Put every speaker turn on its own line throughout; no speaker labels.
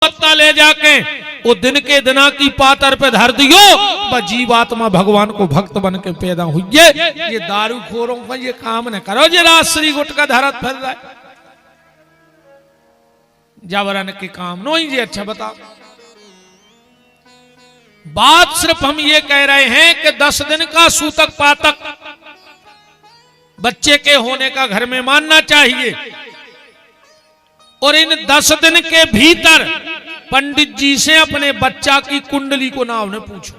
पत्ता ले जाके वो दिन के दिना की पातर पे धर दियो, वह जीवात्मा भगवान को भक्त बन के पैदा हुई। ये दारू खोरों का ये काम न करो, ये राजश्री गुटका धरत फिर रहा है, जावरन के काम नो ही। अच्छा बताओ, बात सिर्फ हम ये कह रहे हैं कि 10 दिन का सूतक पातक बच्चे के होने का घर में मानना चाहिए, और इन 10 दिन के भीतर पंडित जी से अपने बच्चा की कुंडली को नाम ने पूछो।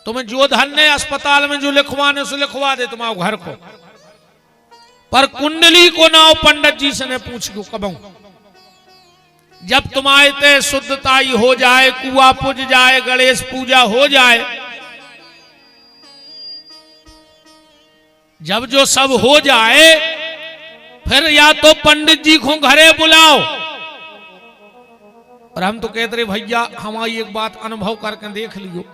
तुम्हें जो धन ने अस्पताल में जो लिखवाने से लिखवा दे तुम्हारे घर को, पर कुंडली को नाव पंडित जी से ने पूछ लो कब। जब तुम्हारे ते शुद्धताई हो जाए, कुआ पूज जाए, गणेश पूजा हो जाए, जब जो सब हो जाए, फिर या तो पंडित जी को घरे बुलाओ। और हम तो कहते रहे भैया हमारी एक बात अनुभव करके देख लियो,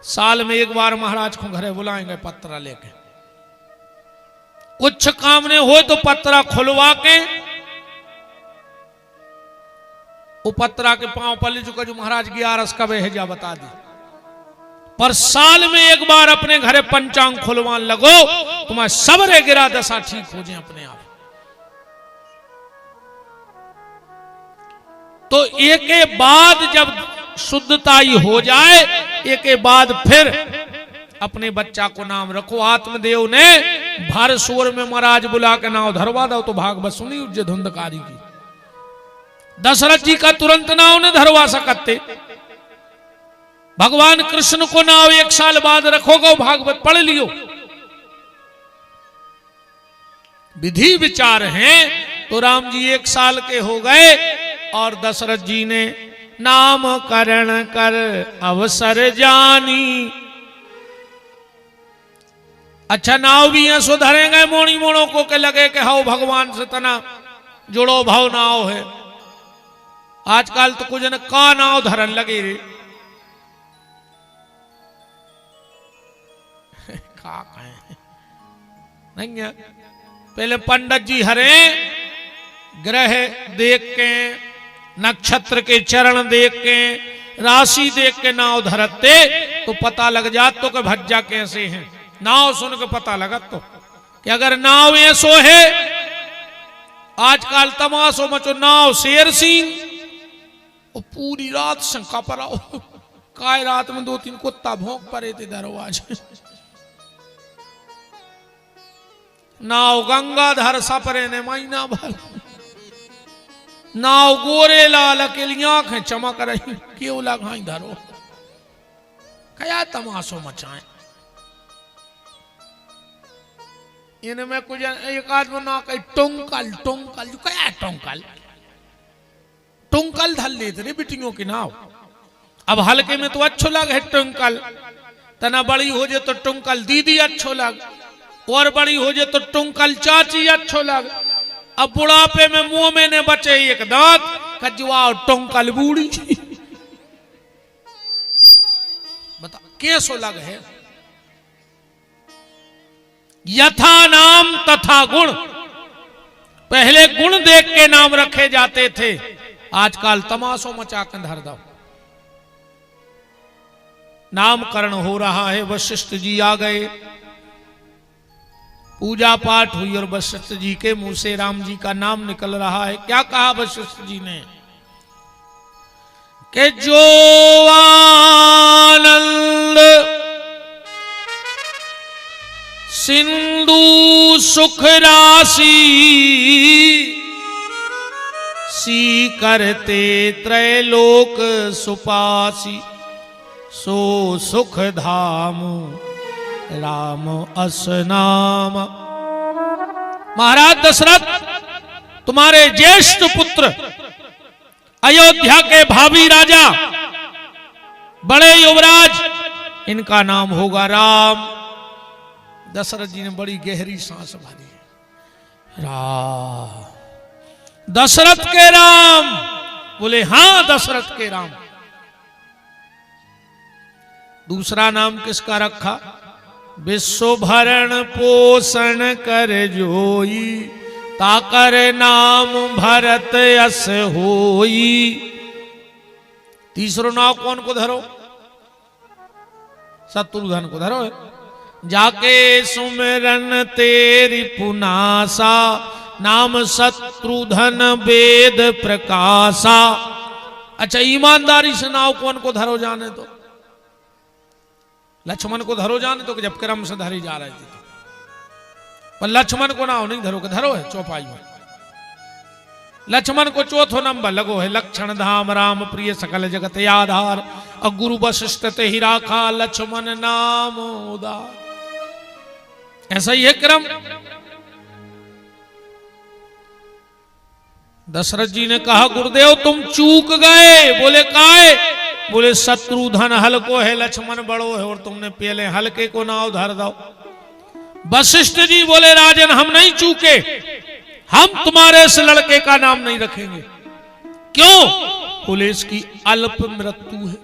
साल में एक बार महाराज को घरे बुलाएंगे पत्रा लेके, कुछ काम नहीं हो तो पत्रा खुलवा के वो पत्रा के पांव पल्ली चुका जो महाराज 11 का भेजा बता दी। पर साल में एक बार अपने घरे पंचांग खुलवान लगो, तुम्हारे सबरे गिरा दशा ठीक हो जाए अपने आप। तो एक के बाद जब शुद्धताई हो जाए, एक के बाद फिर अपने बच्चा को नाम रखो। आत्मदेव ने भर शोर में महाराज बुला के नाम धरवा दो तो भागवत सुनी उज्जय धुंधकारी की। दशरथ जी का तुरंत नाम ने धरवा सकते, भगवान कृष्ण को नाम 1 साल बाद रखोगे, भागवत पढ़ लियो। विधि विचार हैं। तो राम जी 1 साल के हो गए और दशरथ जी ने नामकरण कर अवसर जानी। अच्छा नाव भी ऐसो धरेंगे मोणी मोड़ों को के लगे कि हाउ भगवान से तना जुड़ो भाव नाव है। आजकल तो कुछ न का नाव धरन लगे रे, का कहें नहीं है। पहले पंडित जी हरे ग्रह देख के, नक्षत्र के चरण देख के, राशि देख के नाव धरते तो पता लग जात तो कि भज्जा कैसे हैं। नाव सुन के पता लगा तो कि अगर नाव ऐसो है, आजकल तमाशो मचो नाव शेर सिंह, वो पूरी रात शंका पर आओ, काय रात में 2-3 कुत्ता भौंक पड़े थे दरवाजे। नाव गंगाधर सपरे ने महीना भर, नाव गोरे लाल अकेली आंखें चमक रही, क्यों लगाई धरो, क्या तमाशो मचाए। इनमें कुछ एक आदमी ना कही टोंकल टोंकल, क्या टोंकल टोंकल धल लेते रे बिटियों की नाव। अब हल्के में तो अच्छो लग है टोंकल, तना बड़ी हो जाए तो टोंकल दीदी अच्छो लग, और बड़ी हो जाए तो टोंकल चाची अच्छो लग। अब बुढ़ापे में मुंह में ने बचे एक दांत, कजुआ टोंकल बूढ़ी। बता कैसो लग है। यथा नाम तथा गुण, पहले गुण देख के नाम रखे जाते थे, आजकल तमाशो मचा कर धर दो। नामकरण हो रहा है, वशिष्ठ जी आ गए, पूजा पाठ हुई और वशिष्ठ जी के मुंह से राम जी का नाम निकल रहा है। क्या कहा वशिष्ठ जी ने कि जो आनंद सिंधु सुख राशि, सी करते त्रैलोक सुपासी, सो सुख धाम राम असनाम। महाराज दशरथ तुम्हारे ज्येष्ठ पुत्र अयोध्या के भावी राजा, बड़े युवराज, इनका नाम होगा राम। दशरथ जी ने बड़ी गहरी सांस भरी। राम, दशरथ के राम? बोले हाँ दशरथ के राम। दूसरा नाम किसका रखा? विश्व भरण पोषण कर जोई, ताकर नाम भरत यस होई। तीसरो नाव कौन को धरो? शत्रुधन को धरो। जाके सुमिरन तेरी पुनासा, नाम शत्रुधन वेद प्रकाशा। अच्छा, ईमानदारी से नाव कौन को धरो जाने तो? लक्ष्मण को धरो जाने तो, कि जब क्रम से धरी जा रही थी तो। पर लक्ष्मण को नाव नहीं धरो, कि धरो है चौपाई में। लक्ष्मण को चौथो नंबर लगो है, लक्षण धाम राम प्रिय सकल जगत आधार, और गुरु वशिष्ठ ते ही राखा लक्ष्मण नाम उदार। ऐसा ही है क्रम। दशरथ जी ने कहा गुरुदेव तुम चूक गए। बोले काहे? बोले शत्रुधन हल्को है, लक्ष्मण बड़ो है, और तुमने पहले हल्के को नाव धर दो। वशिष्ठ जी बोले राजन हम नहीं चूके, हम तुम्हारे इस लड़के का नाम नहीं रखेंगे। क्यों? बोले इसकी अल्प मृत्यु है,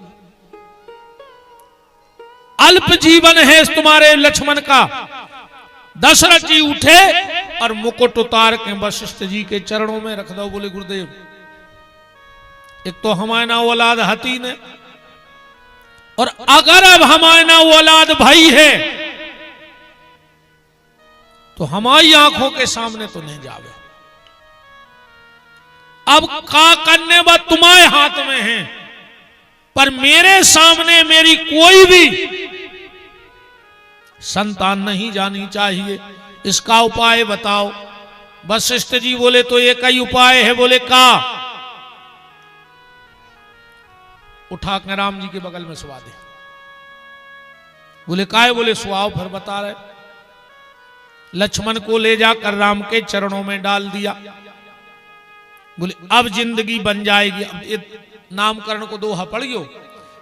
अल्प जीवन है इस तुम्हारे लक्ष्मण का। दशरथ जी उठे और मुकुट उतार के वशिष्ठ जी के चरणों में रख दो। बोले गुरुदेव एक तो हमारे ना औलाद हती ने, और अगर अब हमारे ना औलाद भाई है तो हमारी आंखों के सामने तो नहीं जावे। अब का करने बा तुम्हारे हाथ में है, पर मेरे सामने मेरी कोई भी संतान नहीं जानी चाहिए। इसका उपाय बताओ। वशिष्ठ जी बोले तो एक ही उपाय है। बोले का? उठा के राम जी के बगल में सुवा दे। बोले काय? बोले सुआओ। फिर बता रहे, लक्ष्मण को ले जाकर राम के चरणों में डाल दिया। बोले अब जिंदगी बन जाएगी। अब नामकरण को दोहा पढ़ियो।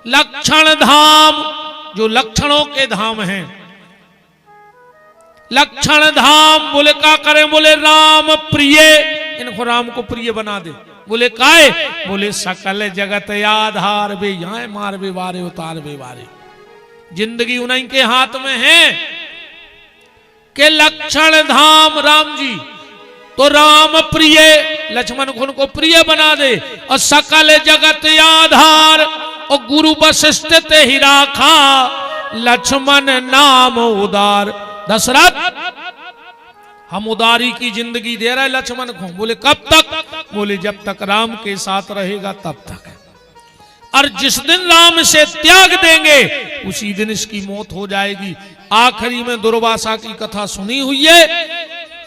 लक्षण धाम, जो लक्षणों के धाम हैं, लक्षण धाम। बोले का करें? बोले राम प्रिय, इनको राम को प्रिय बना दे। बोले काय? बोले सकल जगत आधार, वे यहाँ मार वे वारे उतार वे वारे। जिंदगी उन्हीं के हाथ में है कि लक्षण धाम राम जी, तो राम प्रिय, लक्ष्मण को उनको प्रिय बना दे। और सकल जगत आधार, और गुरु वशिष्ठ ते ही राखा लक्ष्मण नाम उदार। दशरथ हम उदारी की जिंदगी दे रहे लक्ष्मण को। बोले कब तक? बोले जब तक राम के साथ रहेगा तब तक। और जिस दिन राम से त्याग देंगे उसी दिन इसकी मौत हो जाएगी। आखिरी में दुर्वासा की कथा सुनी हुई है।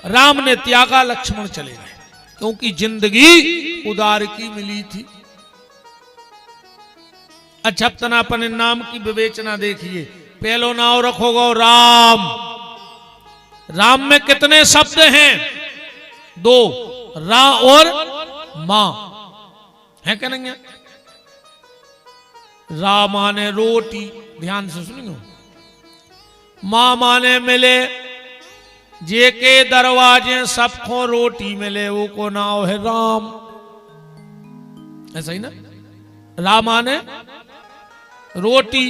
राम ने त्यागा, लक्ष्मण चले गए, क्योंकि जिंदगी उदार की मिली थी। अच्छा, अपनापन नाम की विवेचना देखिए। पहलो नाव रखोगे राम। राम में कितने शब्द हैं? दो, रा और मां है क्या? नहीं है? रा माने रोटी, ध्यान से सुनियो। मां माने मिले, जे के दरवाजे सबको रोटी मिले, वो को नाव है राम। ऐसा ही ना? रा माने रोटी,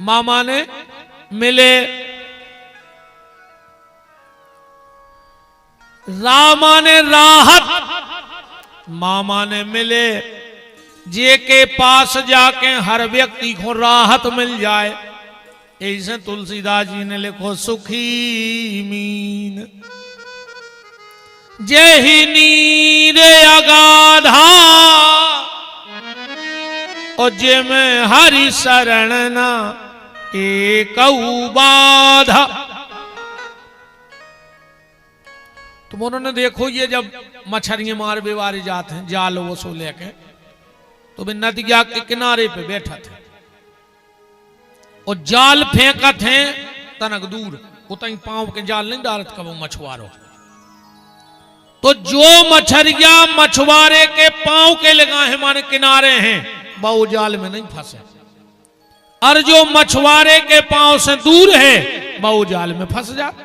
मां माने मिले, रा माने राहत, मां माने मिले। जे के पास जाके हर व्यक्ति को राहत मिल जाए। ऐसे तुलसीदास जी ने लिखो सुखी मीन जेहि नीर अगाधा, और जे में हरि शरण ना एक बाधा। तुम उन्होंने देखो, ये जब मछलियां मार बेवारे जाते हैं जाल वो सो लेके, तो वे नदिया के किनारे पे बैठा थे और जाल फेंकत हैं तनक दूर, उतनी पांव के जाल नहीं डालत कब मछुआरो। तो जो मछलियां मछुआरे के पांव के लगाए माने किनारे हैं, वो जाल में नहीं फंसे, और जो मछुआरे के पांव से दूर है वो जाल में फंस जाता।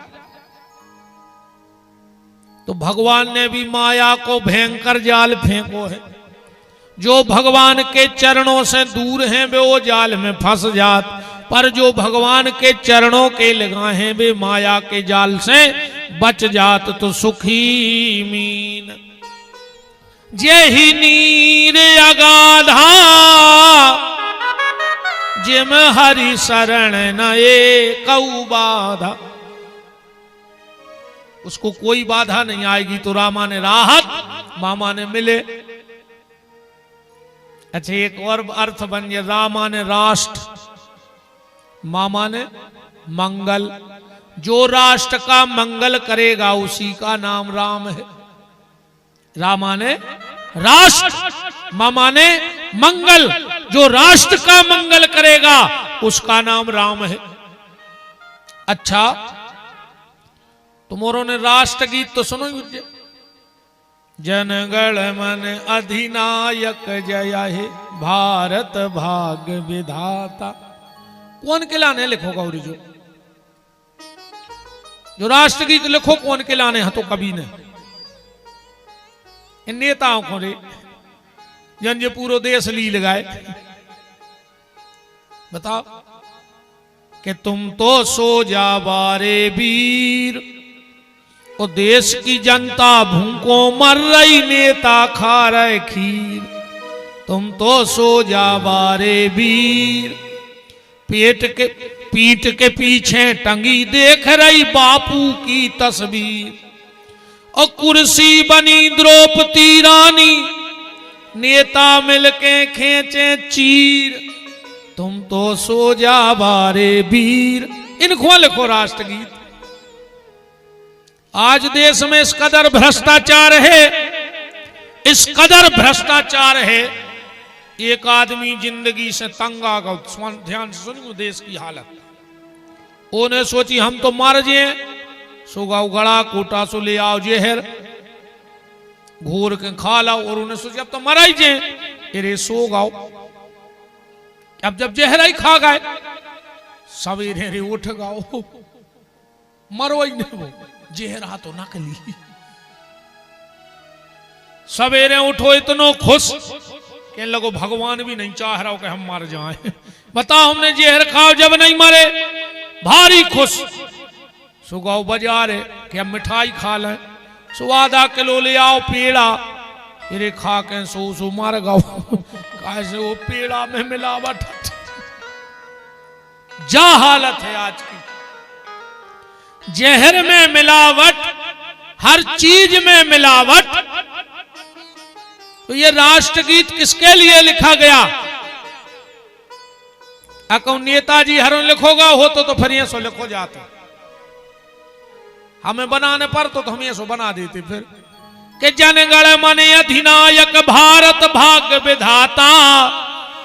तो भगवान ने भी माया को भयंकर जाल फेंको है। जो भगवान के चरणों से दूर हैं वे वो जाल में फंस जात, पर जो भगवान के चरणों के लगाए हैं वे माया के जाल से बच जात तो सुखी मीन। जेहि नीर अगाधा जिम हरि शरण न एकऊ बाधा। उसको कोई बाधा नहीं आएगी तो रामा ने राहत, मामा ने मिले। अच्छा, एक और अर्थ बन गया, रामा ने राष्ट्र, मामा ने मंगल। जो राष्ट्र का मंगल करेगा उसी का नाम राम है। रामा ने राष्ट्र, मामा ने मंगल। जो राष्ट्र का मंगल करेगा उसका नाम राम है। अच्छा, तुमोरों ने राष्ट्र गीत तो सुनो। जनगण मन अधिनायक जय हे, भारत भाग्य विधाता। कौन के लाने लिखो गौरी? जो राष्ट्र गीत लिखो कौन के लाने? तो कभी ने इन नेताओं को रे जन जे पूरो देश ली लगाए। बताओ कि तुम तो सो जा बारे वीर, और देश की जनता भूखों मर रही, नेता खा रहे खीर। तुम तो सो जा बारे वीर, पीठ के पीछे टंगी देख रही बापू की तस्वीर। और कुर्सी बनी द्रौपदी रानी, नेता मिलके खींचे चीर। तुम तो सो जा बारे वीर। इनको लिखो राष्ट्रगीत। आज देश में इस कदर भ्रष्टाचार है, इस कदर भ्रष्टाचार है, एक आदमी जिंदगी से तंग आ गया। ध्यान से सुनिए देश की हालत। उन्हें सोची हम तो मर जाए, सो गाओ गड़ा कोटा सो ले आओ जहर घोर के खा लाओ। और उन्हें सोची अब तो मरा ही जाए, अरे सो गाओ। अब जब जहर ही खा गए, सवेरे उठ गाओ, मरो ही नहीं। वो जहरा तो नकली। सवेरे उठो इतनो खुश कि लगो भगवान भी नहीं चाह रहा हो कि हम मर जाएं। बताओ, हमने जहर खाओ जब नहीं मरे, भारी खुश। सुगाओ बाजार कि हम मिठाई खा लें, सो आधा किलो ले आओ पेड़ा, फिर खा के सो मर गाओ। कैसे वो पेड़ा में मिलावट। जा हालत है आज की, जहर में मिलावट, हर चीज में मिलावट। तो ये राष्ट्रगीत किसके लिए लिखा गया? अको नेताजी हर लिखोगा हो तो फिर ये सो लिखो जाता। हमें बनाने पर तो हम ये सो बना देते फिर कि जनगण मन अधिनायक भारत भाग्य विधाता।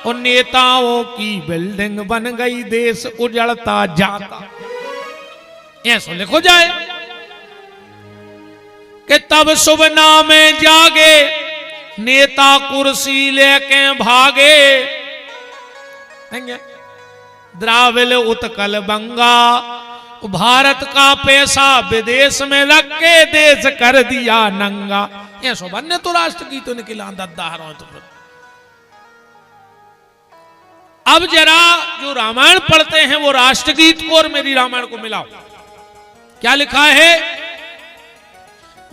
और नेताओं की बिल्डिंग बन गई, देश उजड़ता जाता। ऐसा लिखो जाए कि तब शुभ नामे जागे, नेता कुर्सी लेके भागे। द्राविड उत्कल बंगा, भारत का पैसा विदेश में रख के देश कर दिया नंगा। ऐसा बनने तो राष्ट्रगीतों ने किला दद्दा। अब जरा जो रामायण पढ़ते हैं वो राष्ट्रगीत को और मेरी रामायण को मिलाओ। क्या लिखा है?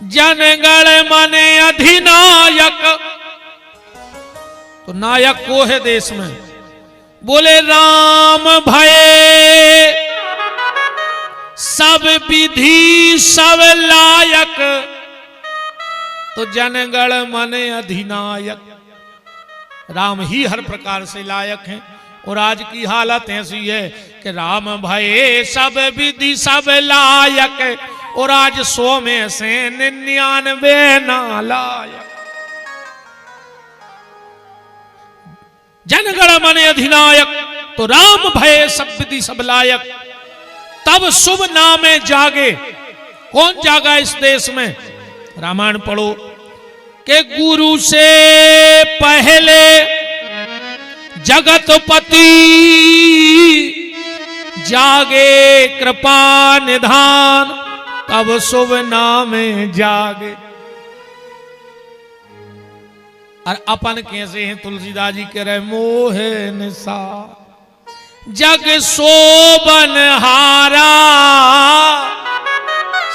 जनगण मन अधिनायक। तो नायक को है देश में, बोले राम भये सब विधि सब लायक। तो जनगण मन अधिनायक, राम ही हर प्रकार से लायक हैं। और आज की हालत ऐसी है कि राम भये सब विधि सब लायक, और आज 100 में से 99 नालायक। जनगण मन अधिनायक, तो राम भये सब विधि सब लायक। तब शुभ नामे जागे। कौन जागा इस देश में? रामायण पढ़ो कि गुरु से पहले जगतपति, जागे कृपा निधान, तब शुभ नामे जागे। और अपन कैसे हैं? तुलसीदास जी कह रहे मोहे निशा जग शोभन हारा,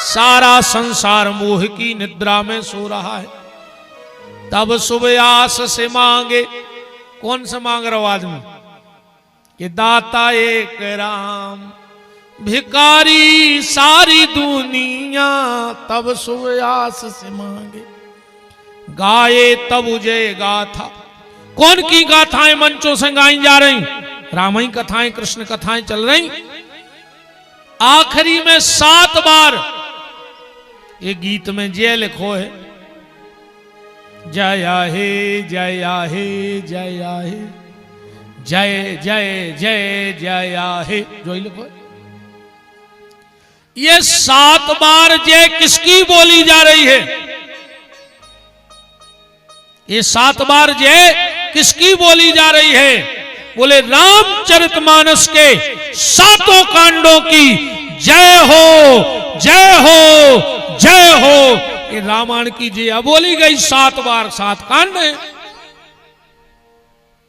सारा संसार मोह की निद्रा में सो रहा है। तब सुबह आस से मांगे, कौन सा मांग रहा हो आदमी, कि दाता एक राम, भिकारी सारी दुनिया, तब सुबह आस से मांगे। गाये तब जय गाथा, कौन की गाथाएं मंचों से गाई जा रही, रामायण कथाएं, कृष्ण कथाएं चल रही। आखिरी में 7 बार ये गीत में जय लिखो है, जय हे जय हे जय हे, जय जय जय जय हे, जो ही लिखो है। ये 7 बार जय किसकी बोली जा रही है, ये 7 बार जय किसकी बोली जा रही है, बोले रामचरितमानस के 7 कांडों की जय हो जय हो जय हो। ये रामायण की जय बोली गई 7 बार, 7 कांड है।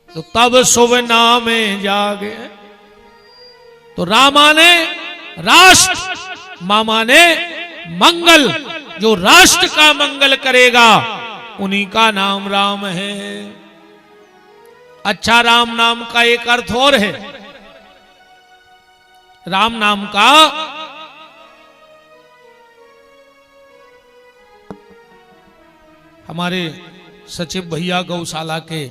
तो तब सुबह नामे जागे, तो रामा ने राष्ट्र, मामा ने मंगल, जो राष्ट्र का मंगल करेगा उन्हीं का नाम राम है। अच्छा, राम नाम का एक अर्थ और है, राम नाम का हमारे सचिव भैया गौशाला के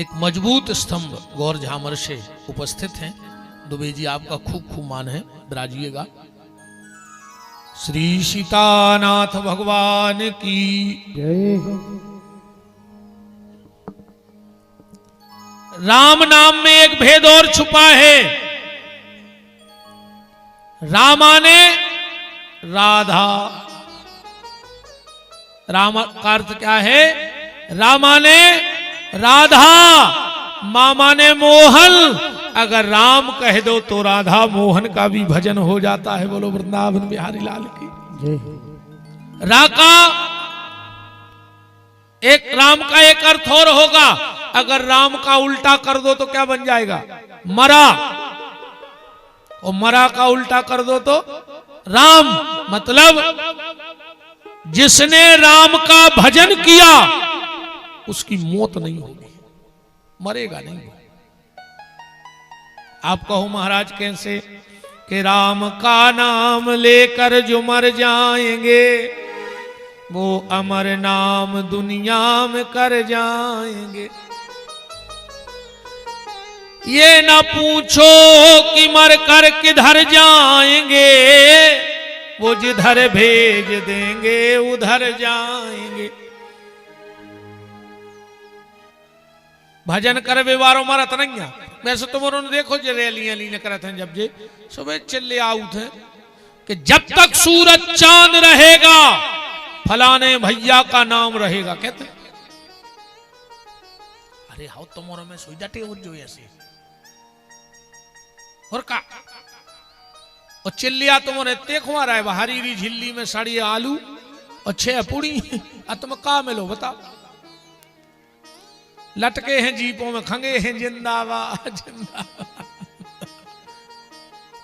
एक मजबूत स्तंभ गौर झामर से उपस्थित हैं। दुबे जी आपका खूब खूब मान है, विराजिएगा। श्री सीतानाथ भगवान की
जय हो।
राम नाम में एक भेद और छुपा है। रामा ने राधा, राम का अर्थ क्या है, रामा ने राधा, मामा ने मोहन। अगर राम कह दो तो राधा मोहन का भी भजन हो जाता है। बोलो वृंदावन बिहारी लाल की
जय।
रा का एक, राम का एक अर्थ और होगा, अगर राम का उल्टा कर दो तो क्या बन जाएगा, मरा, और मरा का उल्टा कर दो तो राम। मतलब जिसने राम का भजन किया उसकी मौत नहीं होगी, मरेगा नहीं। आप कहो महाराज कैसे, कि राम का नाम लेकर जो मर जाएंगे वो अमर नाम दुनिया में कर जाएंगे। ये ना पूछो कि मर कर किधर जाएंगे, वो जिधर भेज देंगे उधर जाएंगे। भजन कर बेवारो मरत नहीं। वैसे तो उन्होंने देखो जो रैलियां लीने करते हैं, जब जे सुबह चिल्ले आउट है कि जब तक सूरज चांद रहेगा फलाने भैया का नाम रहेगा। कहते अरे हाउ तुम्हारा में सुई डटे हो जो ऐसे और का, और चिल्लिया तुम्हारे देखवा रहा है बाहरी री झिल्ली में साड़ी आलू और 6 पूड़ी, तुम का मिलो बताओ। लटके हैं जीपों में, खंगे हैं जिंदाबाद जिंदाबाद।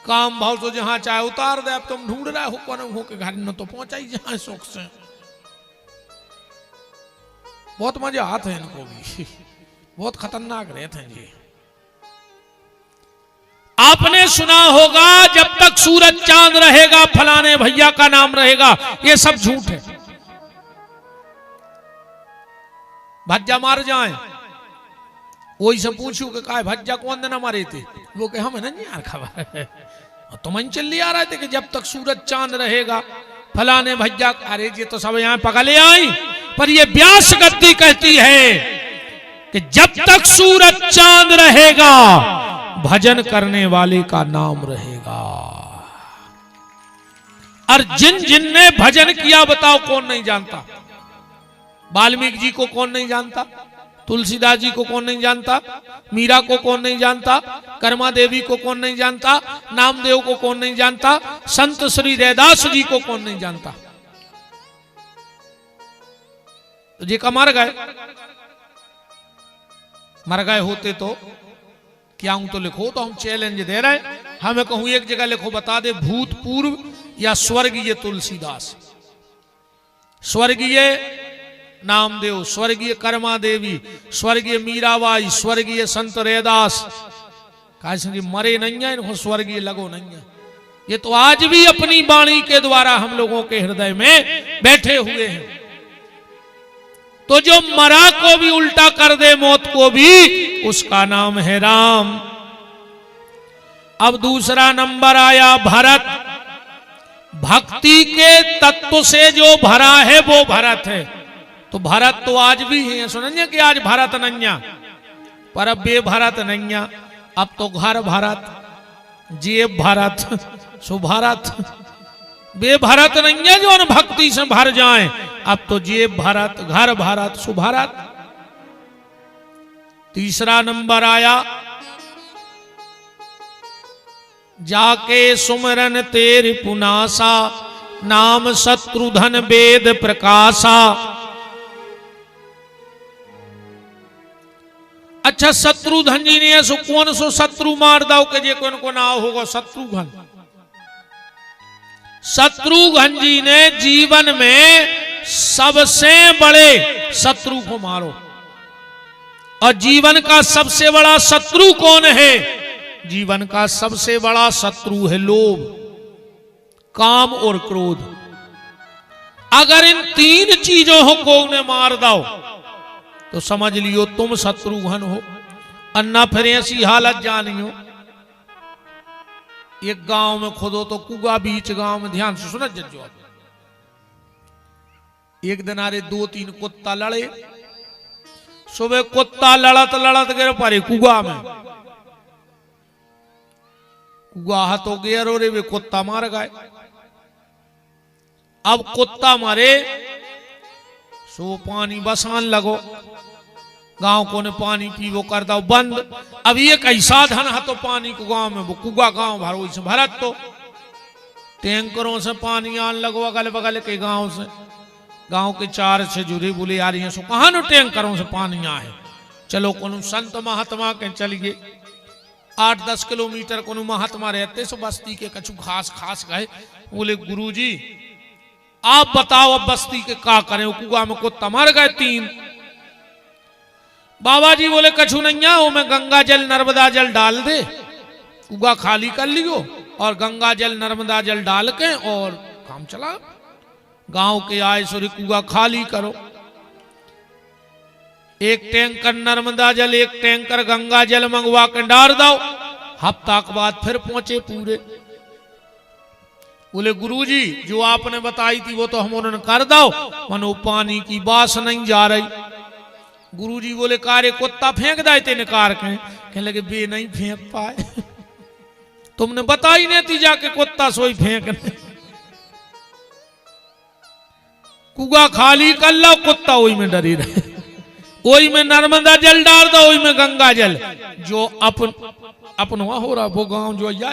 काम भाव तो जहां चाहे उतार दे। अब तुम ढूंढ रहे हो कौन हो के घर न तो पहुंचा ही जहां शौक से। बहुत मजे आते हैं इनको भी, बहुत खतरनाक रहते हैं जी। आपने सुना होगा जब तक सूरज चांद रहेगा फलाने भैया का नाम रहेगा, ये सब झूठ है। भज्जा मार जाए, वही से पूछू कि का भज्जा कौन दिन मारे थे, वो कहे हमें नहीं यार खबर है। तो मन चल आ रहे थे कि जब तक सूरज चांद रहेगा फलाने भज्जा। अरे ये तो सब यहां पकड़े आई, पर ये व्यास गद्दी कहती है कि जब तक सूरज चांद रहेगा भजन करने वाले का नाम रहेगा। और जिन जिन ने भजन किया बताओ कौन नहीं जानता। वाल्मीकि जी को कौन नहीं जानता, तुलसीदास जी को कौन नहीं जानता, मीरा को कौन नहीं जानता, कर्मा देवी को कौन नहीं जानता, नामदेव को कौन नहीं जानता, संत श्री रैदास जी को कौन नहीं जानता। तो जी का मर गए होते तो क्या हूं तो लिखो, तो हम चैलेंज दे रहे हैं। हमें कहूं एक जगह लिखो, बता दे भूतपूर्व या स्वर्गीय तुलसीदास, स्वर्गीय नामदेव, स्वर्गीय कर्मा देवी, स्वर्गीय मीराबाई, स्वर्गीय संत रैदास, कहा मरे नहीं है, इनको स्वर्गीय लगो नहीं है। ये तो आज भी अपनी वाणी के द्वारा हम लोगों के हृदय में बैठे हुए हैं। तो जो मरा को भी उल्टा कर दे मौत को भी, उसका नाम है राम। अब दूसरा नंबर आया भरत। भक्ति के तत्व से जो भरा है वो भरत है। तो भरत तो आज भी है, सुनिए कि आज भरत नैया, पर अब बेभरत नैया। अब तो घर भरत, जेब भरत, सुभरत, बेभरत नैया जो भक्ति से भर जाए। अब तो जेब भरत, घर भरत, सुभरत। तीसरा नंबर आया जाके सुमरन तेरे पुनासा, नाम शत्रुधन वेद प्रकाशा। अच्छा, शत्रुघ्न जी ने ऐसो कौन सो शत्रु मार दाओ के जे कौन को ना होगा शत्रुघ्न। शत्रुघ्न जी ने जीवन में सबसे बड़े शत्रु को मारो। और जीवन का सबसे बड़ा शत्रु कौन है? जीवन का सबसे बड़ा शत्रु है लोभ, काम और क्रोध। अगर इन तीन चीजों को ने मार दो तो समझ लियो तुम शत्रुघ्न हो। अन्ना फिर ऐसी हालत जानियो, एक गांव में खोदो तो कुआ बीच गांव में, ध्यान से सुना जज्जो। एक दिन आरे 2-3 कुत्ता लड़े। सुबह कुत्ता लड़त लड़त गिर पड़े कुआ में। कुआ हाथ हो गया रो रे, वे कुत्ता मार गए। अब कुत्ता मारे सो पानी बसान लगो, गांव को ने पानी पीवो कर दो बंद। अब ये कई साधन है तो पानी को गांव में, वो कुआ गांव भरो से भरत तो टैंकरों से पानी आन लगो अगल बगल के गांव से। गांव के 4 से जुड़े बोले आ रही हैं, सो कहा न टैंकरों से पानी आए। चलो कोनो संत महात्मा के चलिए 8-10 किलोमीटर कोनो महात्मा रहते सो बस्ती के कछु खास खास गए। बोले गुरुजी आप बताओ अब बस्ती के का करें, कुआ में कुत्ता मर गए 3। बाबा जी बोले कछु नहीं है, वो मैं गंगा जल नर्मदा जल डाल दे, कुआ खाली कर लियो और गंगा जल नर्मदा जल डाल के और काम चला। गांव के आए सोरी कुआ खाली करो, 1 टैंकर नर्मदा जल 1 टैंकर गंगा जल मंगवा के डाल दो। हफ्ता के बाद फिर पहुंचे पूरे। बोले गुरुजी जो आपने बताई थी वो तो हम उन्होंने कर दो, मनो पानी की बास नहीं जा रही। गुरुजी बोले कारे कुत्ता फेंक दाए तेने कार के, कहने लगे बे नहीं फेंक पाए तुमने बताई नहीं थी जाके कुत्ता सोई फेंकने। कुआ खाली कर लो, कुत्ता वही में डरी रहे। वही में नर्मदा जल डाल दो, वही में गंगा जल। जो अपन हो रहा वो गांव जो